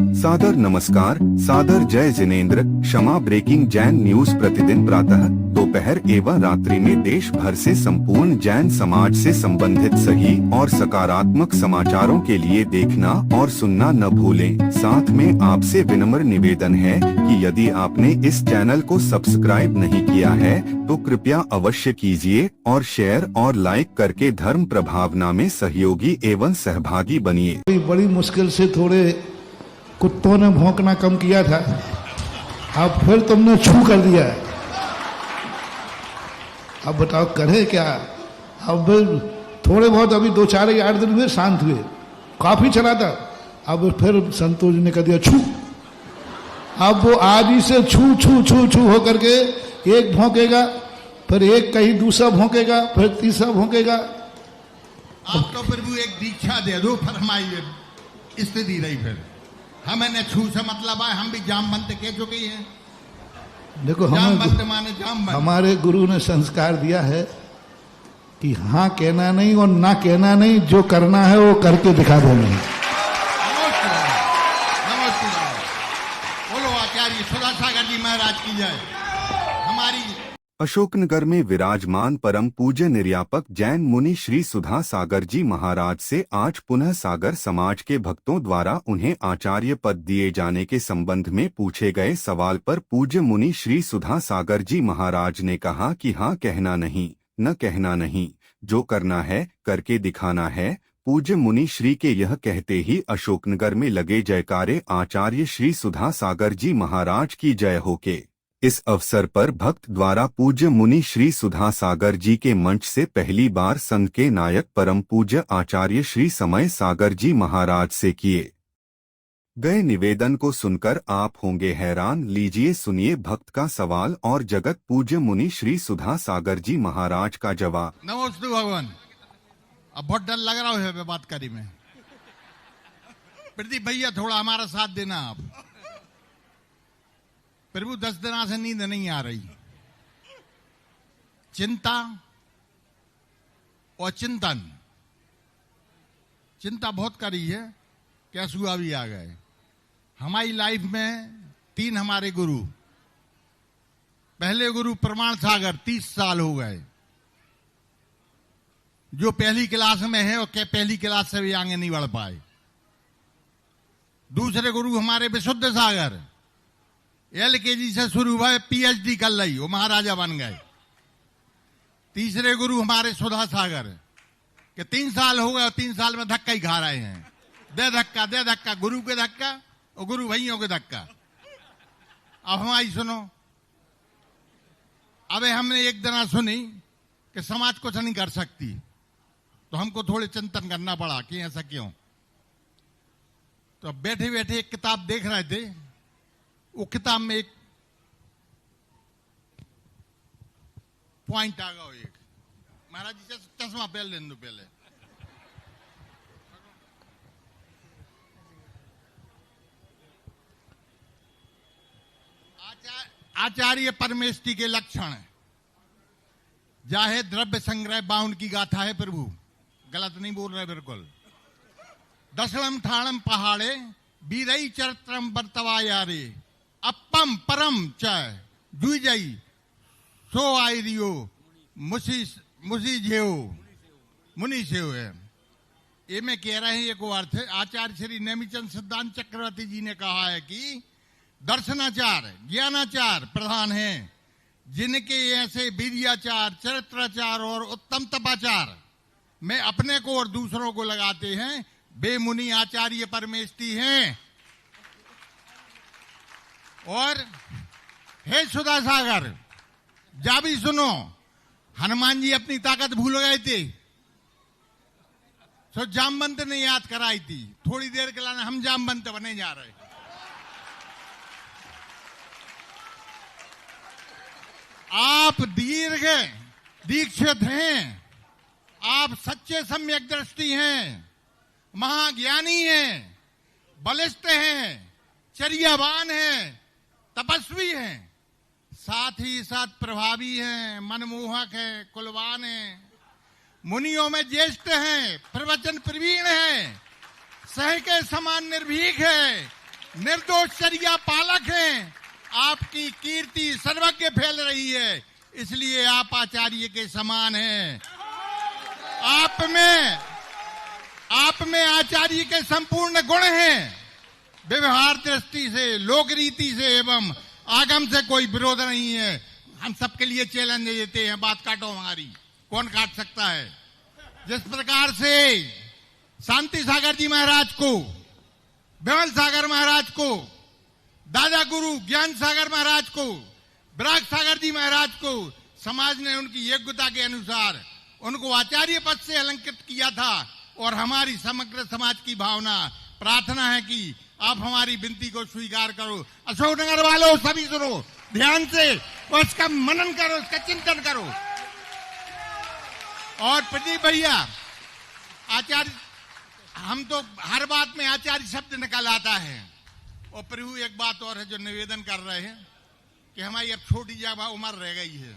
सादर नमस्कार, सादर जय जिनेंद्र। क्षमा ब्रेकिंग जैन न्यूज प्रतिदिन प्रातः, दोपहर एवं रात्रि में देश भर से संपूर्ण जैन समाज से संबंधित सही और सकारात्मक समाचारों के लिए देखना और सुनना न भूलें। साथ में आपसे विनम्र निवेदन है कि यदि आपने इस चैनल को सब्सक्राइब नहीं किया है तो कृपया अवश्य कीजिए और शेयर और लाइक करके धर्म प्रभावना में सहयोगी एवं सहभागी बनिए। बड़ी मुश्किल से थोड़े कुत्तों ने भौंकना कम किया था, अब फिर तुमने छू कर दिया है। अब बताओ करे क्या। अब थोड़े बहुत अभी 2-4 8 दिन हुए शांत हुए, काफी चला था। अब फिर संतोष ने कह दिया छू। अब वो आज ही से छू छू छू छू होकर के एक भौंकेगा, फिर एक कहीं दूसरा भौंकेगा, फिर तीसरा भौंकेगा। अब तो प्रभु एक दीक्षा दे दो, फिर हमारी स्थिति रही। फिर हमें न छू से मतलब है, हम भी जामवंत कह चुके हैं। देखो जामवंत माने जामवंत। हमारे गुरु ने संस्कार दिया है कि हाँ कहना नहीं और ना कहना नहीं, जो करना है वो करके दिखा देना है। नमस्कार। बोलो आचार्य सुधासागर जी महाराज की जय। हमारी अशोकनगर में विराजमान परम पूज्य निर्यापक जैन मुनि श्री सुधा सागर जी महाराज से आज पुनः सागर समाज के भक्तों द्वारा उन्हें आचार्य पद दिए जाने के संबंध में पूछे गए सवाल पर पूज्य मुनि श्री सुधा सागर जी महाराज ने कहा कि हाँ कहना नहीं, न कहना नहीं, जो करना है करके दिखाना है। पूज्य मुनि श्री के यह कहते ही अशोकनगर में लगे जयकारे आचार्य श्री सुधा सागर जी महाराज की जय हो के। इस अवसर पर भक्त द्वारा पूज्य मुनि श्री सुधा सागर जी के मंच से पहली बार संघ के नायक परम पूज्य आचार्य श्री समय सागर जी महाराज से किए गए निवेदन को सुनकर आप होंगे हैरान। लीजिए सुनिए भक्त का सवाल और जगत पूज्य मुनि श्री सुधा सागर जी महाराज का जवाब। नमस्ते भगवान। अब बहुत डर लग रहा है बात करी में। प्रदीप भैया थोड़ा हमारा साथ देना आप। प्रभु 10 दिनों से नींद नहीं आ रही, चिंता और चिंतन। चिंता बहुत करी है, कैसुआ भी आ गए। हमारी लाइफ में 3 हमारे गुरु। पहले गुरु प्रमाण सागर 30 साल हो गए, जो पहली क्लास में है और पहली क्लास से भी आगे नहीं बढ़ पाए। दूसरे गुरु हमारे विशुद्ध सागर LKG से शुरू हुआ, PhD कर ली, वो महाराजा बन गए। तीसरे गुरु हमारे सुधा सागर के 3 साल हो गए और 3 साल में धक्का ही खा रहे हैं। दे धक्का, गुरु के धक्का और गुरु भाइयों के धक्का। अब हमारी सुनो। अबे हमने एक दिन सुनी कि समाज कुछ नहीं कर सकती, तो हमको थोड़े चिंतन करना पड़ा कि ऐसा क्यों। तो बैठे बैठे एक किताब देख रहे थे। वो किताब में एक पॉइंट आ गया। एक महाराज जी चश्मा पहन लेने दो पहले। आचार्य परमेष्टि के लक्षण जाहे द्रव्य संग्रह बाउंड की गाथा है। प्रभु गलत नहीं बोल रहे बिल्कुल। दशलम ठाणम पहाड़े बीरई चरित्रम बर्तवायारे अपम परम च जुई सो आई रियो मुसी जेओ मुनि से है। ये में कह रहे हैं एक अर्थ है। आचार्य श्री नेमिचंद सिद्धांत चक्रवर्ती जी ने कहा है कि दर्शनाचार ज्ञानाचार प्रधान है, जिनके ऐसे वीर्याचार चरित्राचार और उत्तम तपाचार में अपने को और दूसरों को लगाते हैं, वे मुनि आचार्य परमेष्टि हैं। और हे सुधा सागर जा भी सुनो, हनुमान जी अपनी ताकत भूल गए थे, सो जामवंत ने याद कराई थी। थोड़ी देर के लिए हम जामवंत बने जा रहे। आप दीक्षित हैं, आप सच्चे सम्यक दृष्टि हैं, महाज्ञानी हैं, बलिष्ठ हैं, चर्यावान हैं, तपस्वी हैं, साथ ही साथ प्रभावी हैं, मनमोहक हैं, कुलवान हैं, मुनियों में ज्येष्ठ हैं, प्रवचन प्रवीण हैं, सह के समान निर्भीक है, निर्दोष शरिया पालक हैं। आपकी कीर्ति सर्वज्ञ फैल रही है, इसलिए आप आचार्य के समान हैं। आप में आचार्य के संपूर्ण गुण हैं। व्यवहार दृष्टि से, लोक रीति से एवं आगम से कोई विरोध नहीं है। हम सबके लिए चैलेंज देते हैं, बात काटो हमारी, कौन काट सकता है। जिस प्रकार से शांति सागर जी महाराज को, विमल सागर महाराज को, दादा गुरु ज्ञान सागर महाराज को, विराग सागर जी महाराज को समाज ने उनकी योग्यता के अनुसार उनको आचार्य पद से अलंकृत किया था, और हमारी समग्र समाज की भावना प्रार्थना है कि आप हमारी विनती को स्वीकार करो। अशोकनगर वालों सभी सुनो ध्यान से, और इसका मनन करो, इसका चिंतन करो। और प्रदीप भैया, आचार्य, हम तो हर बात में आचार्य शब्द निकल आता है। और प्रभु एक बात और है जो निवेदन कर रहे हैं कि हमारी अब छोटी जगह उम्र रह गई है,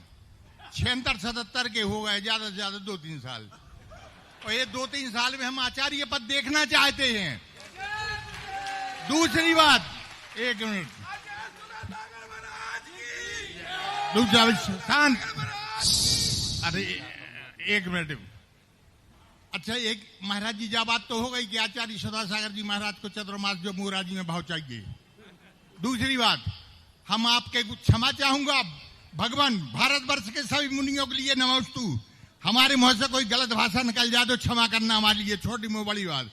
76-77 के हो गए, ज्यादा से ज्यादा 2-3 साल, और ये 2-3 साल में हम आचार्य पद देखना चाहते हैं। दूसरी बात, एक मिनट, दूसरा शांत, अरे एक मिनट। अच्छा, एक महाराज जी जब बात तो हो गई कि आचार्य सदा सागर जी महाराज को चतुर्मास जो मुराजी में भाव चाहिए। दूसरी बात, हम आपके कुछ क्षमा चाहूंगा, भगवान भारतवर्ष के सभी मुनियों के लिए नमोस्तु। हमारे मुंह से कोई गलत भाषा निकल जाए तो क्षमा करना हमारे लिए छोटी मुंह बड़ी बात।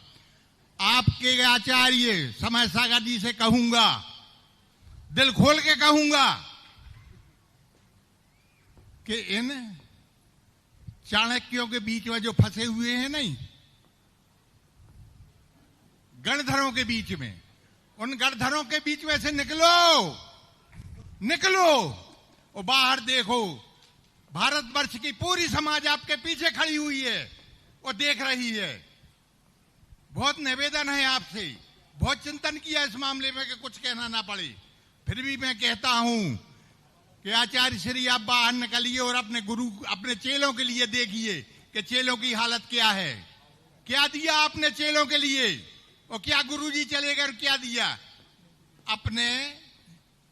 आपके आचार्य समय सागर जी से कहूंगा, दिल खोल के कहूंगा कि इन चाणक्यों के बीच में जो फंसे हुए हैं नहीं, गणधरों के बीच में, उन गणधरों के बीच में से निकलो, निकलो और बाहर देखो। भारतवर्ष की पूरी समाज आपके पीछे खड़ी हुई है और देख रही है। बहुत निवेदन है आपसे, बहुत चिंतन किया इस मामले में कि कुछ कहना ना पड़े, फिर भी मैं कहता हूं कि आचार्य श्री आप बाहर निकलिए और अपने गुरु, अपने चेलों के लिए देखिए कि चेलों की हालत क्या है। क्या दिया आपने चेलों के लिए, और क्या गुरुजी चले गए, क्या दिया अपने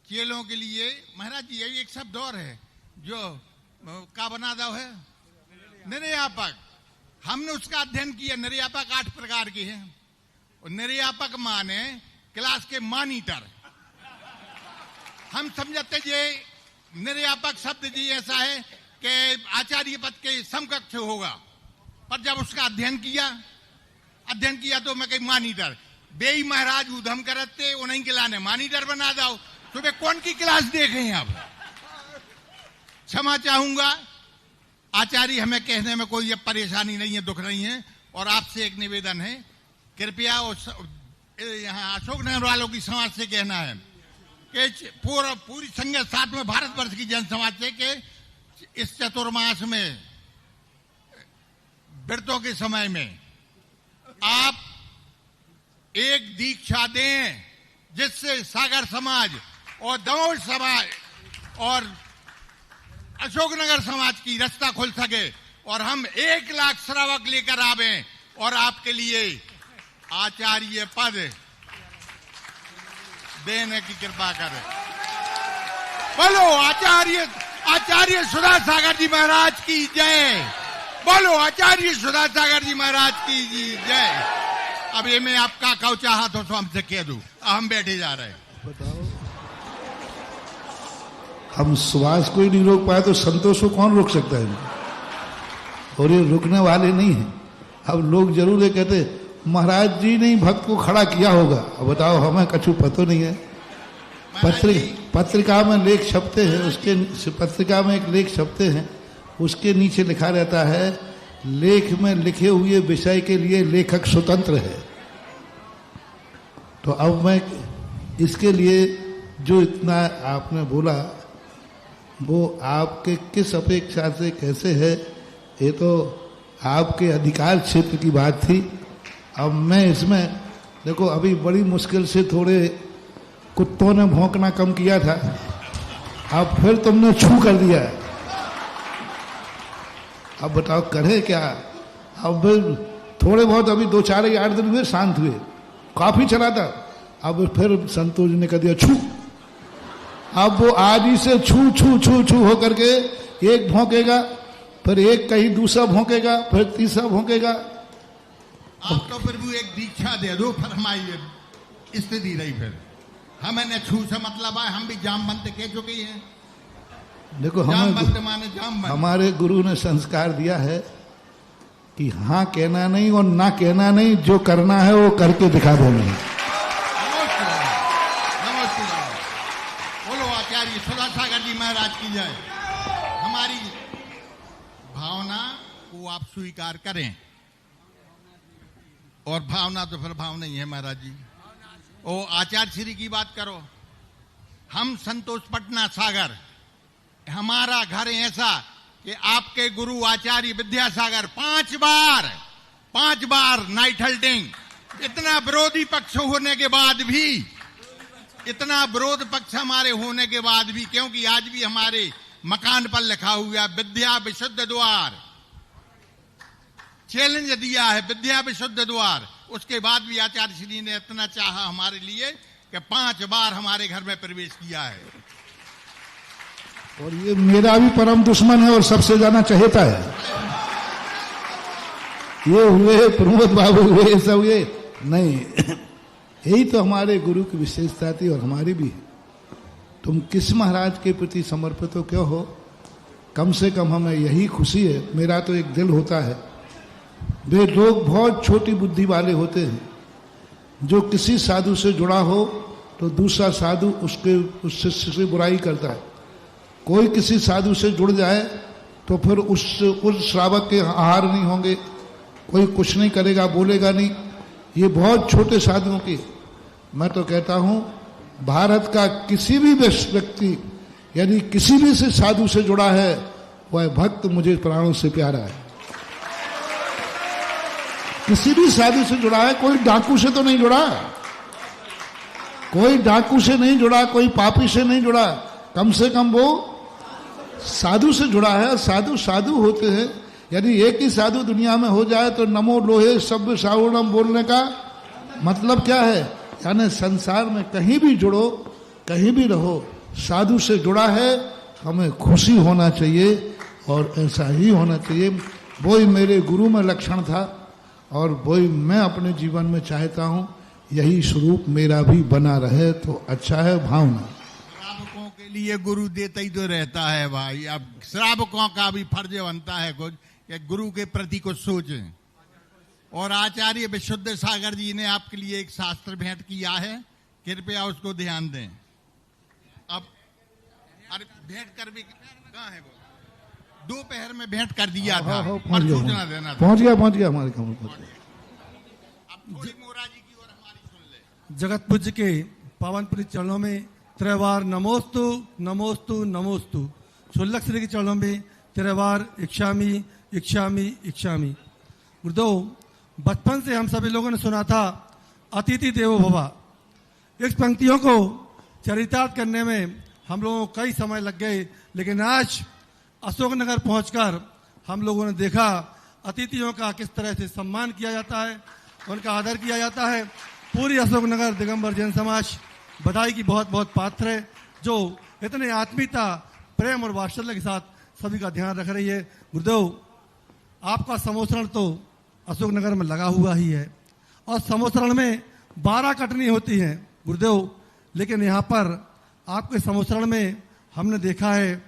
चेलों के लिए। महाराज जी, ये एक शब्द और है जो का बना दो है, निर्यापक। हमने उसका अध्ययन किया। निर्यापक 8 प्रकार के हैं, और निर्यापक माने क्लास के मॉनिटर। हम समझते ये निर्यापक शब्द जी ऐसा है कि आचार्य पद के समकक्ष होगा, पर जब उसका अध्ययन किया तो मैं कहीं मॉनिटर बेई महाराज उधम करते, उन्हीं के लाने मॉनिटर बना दो। तो वे कौन की क्लास देखे हैं। अब क्षमा चाहूंगा आचार्य, हमें कहने में कोई परेशानी नहीं है, दुख नहीं है। और आपसे एक निवेदन है, कृपया यहाँ अशोकनगर वालों की समाज से कहना है कि पूरी संगत साथ में भारतवर्ष की जन समाज से कि इस चतुर्मास में, व्रतों के समय में आप एक दीक्षा दें, जिससे सागर समाज और दमोह समाज और अशोकनगर समाज की रास्ता खुल सके, और हम 1 लाख श्रावक लेकर आवें और आपके लिए आचार्य पद देने की कृपा करें। बोलो आचार्य सुधा सागर जी महाराज की जय। बोलो आचार्य सुधा सागर जी महाराज की जय। अब ये मैं आपका कहो चाहा तो हमसे कह दूं, हम बैठे जा रहे हैं। बताओ, हम सुभाष को ही नहीं रोक पाए तो संतोष को कौन रोक सकता है। और ये रुकने वाले नहीं है। अब लोग जरूर ये कहते महाराज जी ने भक्त को खड़ा किया होगा। अब बताओ, हमें कछु पता नहीं है। पत्रिका में लेख छपते हैं, उसके पत्रिका में एक लेख छपते हैं, उसके नीचे लिखा रहता है लेख में लिखे हुए विषय के लिए लेखक स्वतंत्र है। तो अब मैं इसके लिए जो इतना आपने बोला वो आपके किस अपेक्षा से कैसे है, ये तो आपके अधिकार क्षेत्र की बात थी। अब मैं इसमें देखो, अभी बड़ी मुश्किल से थोड़े कुत्तों ने भौंकना कम किया था, अब फिर तुमने छू कर दिया है। अब बताओ करे क्या। अब थोड़े बहुत अभी 2-4-8 दिन हुए शांत हुए, काफी चला था। अब फिर संतोष जी ने कह दिया छू। अब वो आदि से छू छू छू छू होकर के एक भौंकेगा, फिर एक कहीं दूसरा भौंकेगा, फिर तीसरा भौंकेगा। आप तो प्रभु एक दीक्षा दे दो, फरमाइए स्थिति रही। फिर हमें न छू से मतलब है, हम भी जामबंद कह चुके हैं। देखो जामबंद माने जामबंद। हमारे गुरु ने संस्कार दिया है कि हाँ कहना नहीं और ना कहना नहीं, जो करना है वो करके दिखा दो। नहीं बोलो आचार्य सुधा सागर जी महाराज की जय। हमारी भावना को आप स्वीकार करें, और भावना तो फिर भाव नहीं है महाराज जी। ओ आचार्य श्री की बात करो। हम संतोष पटना सागर, हमारा घर ऐसा कि आपके गुरु आचार्य विद्यासागर 5 बार नाइट हल्टिंग, इतना विरोधी पक्ष होने के बाद भी, इतना विरोध पक्ष हमारे होने के बाद भी, क्योंकि आज भी हमारे मकान पर लिखा हुआ विद्या विशुद्ध द्वार, चैलेंज दिया है विद्या विशुद्ध द्वार। उसके बाद भी आचार्य श्री ने इतना चाहा हमारे लिए कि 5 बार हमारे घर में प्रवेश किया है। और ये मेरा भी परम दुश्मन है और सबसे ज्यादा चहेता है। ये हुए प्रमोद बाबू हुए, सब ये नहीं। यही तो हमारे गुरु की विशेषता थी और हमारी भी। तुम किस महाराज के प्रति समर्पित हो, क्यों हो, कम से कम हमें यही खुशी है। मेरा तो एक दिल होता है, वे लोग बहुत छोटी बुद्धि वाले होते हैं, जो किसी साधु से जुड़ा हो तो दूसरा साधु उससे बुराई करता है। कोई किसी साधु से जुड़ जाए तो फिर उस श्रावक के आहार नहीं होंगे, कोई कुछ नहीं करेगा, बोलेगा नहीं। ये बहुत छोटे साधुओं की। मैं तो कहता हूं भारत का किसी भी व्यक्ति यदि किसी भी से साधु से जुड़ा है, वह भक्त मुझे प्राणों से प्यारा है। किसी भी साधु से जुड़ा है, कोई डाकू से तो नहीं जुड़ा, कोई डाकू से नहीं जुड़ा, कोई पापी से नहीं जुड़ा, कम से कम वो साधु से जुड़ा है। साधु साधु होते हैं। यदि एक ही साधु दुनिया में हो जाए तो नमो लोहे सभ्य सावरणम बोलने का मतलब क्या है? यानी संसार में कहीं भी जुड़ो, कहीं भी रहो, साधु से जुड़ा है, हमें खुशी होना चाहिए और ऐसा ही होना चाहिए। वही मेरे गुरु में लक्षण था और वही मैं अपने जीवन में चाहता हूं। यही स्वरूप मेरा भी बना रहे तो अच्छा है। भावना श्रावकों के लिए गुरु देता ही तो रहता है भाई। अब श्रावकों का भी फर्ज बनता है कुछ कि गुरु के प्रति कुछ सोचें। और आचार्य विशुद्ध सागर जी ने आपके लिए एक शास्त्र भेंट किया है, कृपया उसको ध्यान दें। अब अरे भेंट कर भी कहाँ है वो? दोपहर में भेंट कर दिया था, पर सूचना देना था। पहुंच गया हमारे कमरे पर। अब थोड़ी मोरा जी की और हमारी सुन ले। जगत पूज्य के पावन पुरी चरणों में त्रिवार नमोस्तु नमोस्तु नमोस्तु। शुल्लक श्री के चरणों में त्रिवार इच्छामी इच्छामी इच्छामी। गुरुदेव, बचपन से हम सभी लोगों ने सुना था अतिथि देवो भव। इस पंक्तियों को चरितार्थ करने में हम लोगों को कई समय लग गए, लेकिन आज अशोकनगर पहुंचकर हम लोगों ने देखा अतिथियों का किस तरह से सम्मान किया जाता है, उनका आदर किया जाता है। पूरी अशोकनगर दिगंबर जैन समाज बधाई की बहुत बहुत पात्र है, जो इतने आत्मीयता, प्रेम और वात्सल्य के साथ सभी का ध्यान रख रही है। गुरुदेव, आपका समोसरण तो अशोकनगर में लगा हुआ ही है और समोसरण में 12 कटनी होती हैं गुरुदेव, लेकिन यहाँ पर आपके समोसरण में हमने देखा है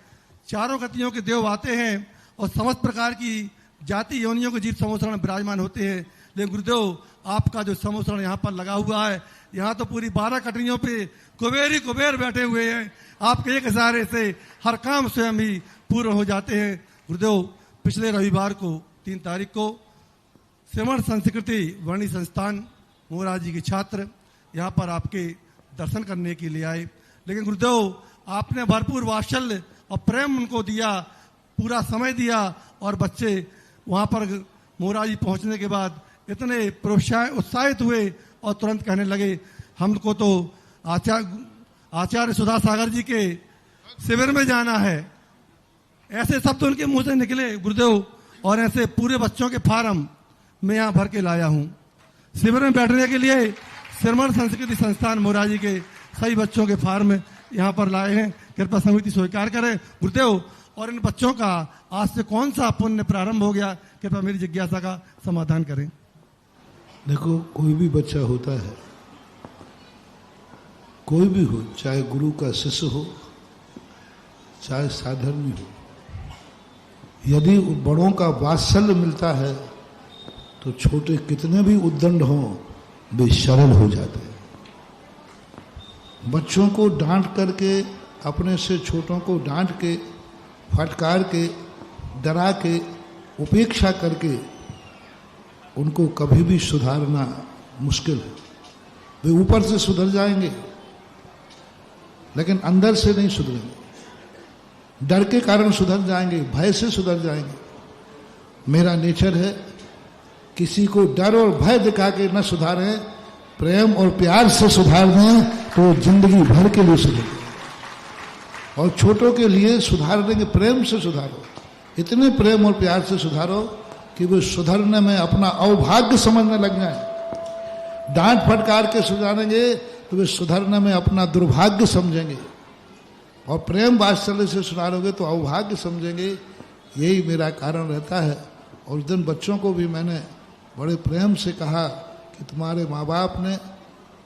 4 गतियों के देव आते हैं और समस्त प्रकार की जाति योनियों के जीव समोसरण में विराजमान होते हैं। लेकिन गुरुदेव, आपका जो समोसरण यहाँ पर लगा हुआ है, यहाँ तो पूरी 12 कटनियों पे कुबेर ही कुबेर बैठे हुए हैं। आपके एक इशारे से हर काम स्वयं ही पूर्ण हो जाते हैं। गुरुदेव, पिछले रविवार को 3 तारीख को श्रवण संस्कृति वर्णी संस्थान मोरार जी के छात्र यहाँ पर आपके दर्शन करने के लिए आए, लेकिन गुरुदेव आपने भरपूर वात्सल्य और प्रेम उनको दिया, पूरा समय दिया और बच्चे वहाँ पर मोरार जी पहुँचने के बाद इतने उत्साहित हुए और तुरंत कहने लगे हमको तो आचार्य सुधा सागर जी के शिविर में जाना है। ऐसे शब्द उनके मुंह से निकले गुरुदेव, और ऐसे पूरे बच्चों के फार्म मैं यहाँ भर के लाया हूँ। शिविर में बैठने के लिए श्रमण संस्कृति संस्थान मोराजी के सभी बच्चों के फार्म यहाँ पर लाए हैं, कृपया समिति स्वीकार करें गुरुदेव। और इन बच्चों का आज से कौन सा पुण्य प्रारंभ हो गया, कृपया मेरी जिज्ञासा का समाधान करें। देखो, कोई भी बच्चा होता है, कोई भी हो, चाहे गुरु का शिष्य हो, चाहे साधर्मी हो, यदि बड़ों का वात्सल्य मिलता है तो छोटे कितने भी उद्दंड हों वे सरल हो जाते हैं। बच्चों को डांट करके, अपने से छोटों को डांट के, फटकार के, डरा के, उपेक्षा करके उनको कभी भी सुधारना मुश्किल है। वे ऊपर से सुधर जाएंगे लेकिन अंदर से नहीं सुधरेंगे। डर के कारण सुधर जाएंगे, भय से सुधर जाएंगे। मेरा नेचर है किसी को डर और भय दिखा के न सुधारें, प्रेम और प्यार से सुधार दें तो जिंदगी भर के लिए सुधरें। और छोटों के लिए सुधार देंगे, प्रेम से सुधारो, इतने प्रेम और प्यार से सुधारो कि वे सुधरने में अपना अवभाग्य समझने लग जाए। डांट फटकार के सुधारेंगे तो वे सुधरने में अपना दुर्भाग्य समझेंगे, और प्रेम वात्सल्य से सुधारोगे तो अवभाग्य समझेंगे। यही मेरा कारण रहता है। और उस दिन बच्चों को भी मैंने बड़े प्रेम से कहा कि तुम्हारे माँ बाप ने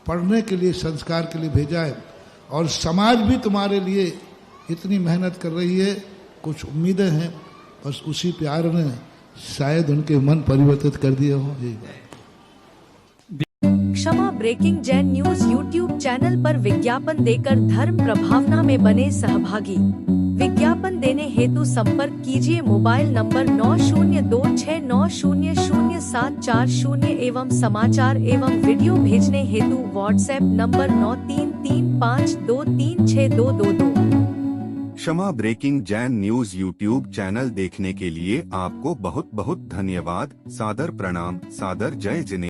पढ़ने के लिए, संस्कार के लिए भेजा है, और समाज भी तुम्हारे लिए इतनी मेहनत कर रही है, कुछ उम्मीदें हैं, बस उसी प्यार ने शायद उनके मन परिवर्तित कर दिए हों। यही बात। Kshama breaking Jain news YouTube channel पर विज्ञापन देकर धर्म प्रभावना में बने सहभागी। विज्ञापन देने हेतु संपर्क कीजिए मोबाइल नंबर 9026900740 एवं समाचार एवं वीडियो भेजने हेतु WhatsApp number 9335236222। Kshama breaking Jain news YouTube channel देखने के लिए आपको बहुत बहुत धन्यवाद। सादर प्रणाम, सादर जय जिने।